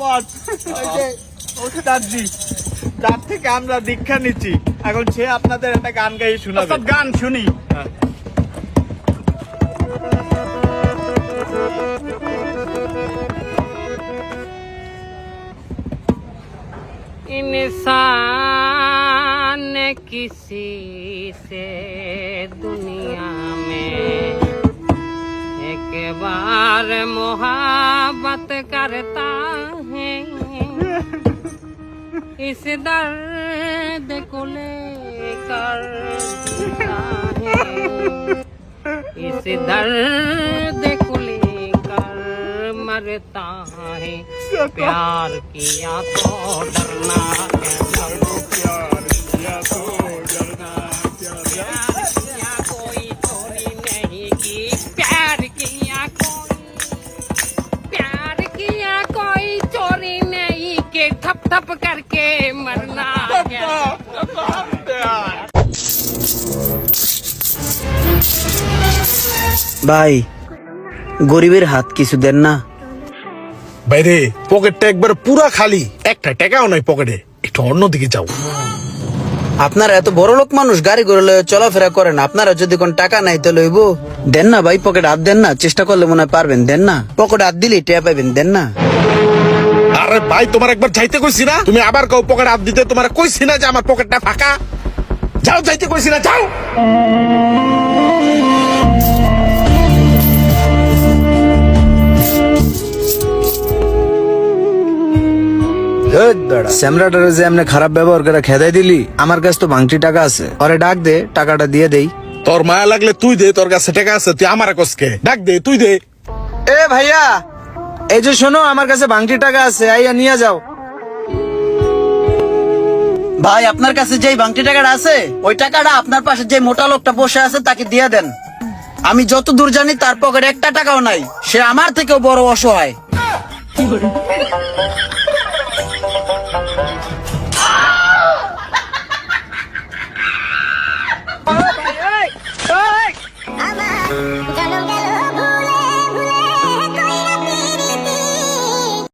পথ যার থেকে আমরা দীক্ষা নিচ্ছি, এখন সে আপনাদের একটা গান গাই শোনাবে। গান শুনি। इंसान किसी से दुनिया में एक बार मोहब्बत करता है, इस दर्द को लेकर जीता है, इस दर्द को लेकर मरता है। प्यार किया तो डरना क्या, प्यार किया तो डरना क्या, प्यार किया कोई चोरी नहीं की, प्यार किया कोई चोरी नहीं के, ठप ठप करके मरना क्या। ভাই গরিবের হাত কিছু দেন না। বাইরে পকেটটা একবার পুরা খালি, একটা টাকাও নাই পকেটে, একটু অন্যদিকে যাও। আপনারা এত বড় লোক মানুষ, গাড়ি করে লয়ে চলাফেরা করেন, আপনারা যদি কোন টাকা নাই তো লইব। দেন না ভাই, পকেট হাত দেন না, চেষ্টা করলে মনে হয় পারবেন। দেন না, পকেট হাত দিলে টেয়া পাইবেন। দেন না। আরে ভাই তোমার একবার যাইতে কইছি না, তুমি আবার কও পকেট হাত দিতে। তোমার কইছি না যে আমার পকেটটা ফাঁকা? যাও, যাইতে কইছি না, যাও। স্যামরাটারে যে এমনি খারাপ ব্যবহার করে খেদাই দিলি, আমার কাছে তো ভাঙটি টাকা আছে, ওরে ডাক দে, টাকাটা দিয়ে দেই। তোর মায়া লাগলে তুই দে, তোর কাছে টাকা আছে, তুই আমার কসকে ডাক দে, তুই দে। এ ভাইয়া, এই যে শোনো, আমার কাছে ভাঙটি টাকা আছে, আইয়া নিয়ে যাও। ভাই আপনার কাছে যেই ভাঙটি টাকাটা আছে, ওই টাকাটা আপনার পাশে যে মোটা লোকটা বসে আছে তাকে দিয়ে দেন। আমি যত দূর জানি তার পকেটে একটা টাকাও নাই, সে আমার থেকেও বড় অসহায়।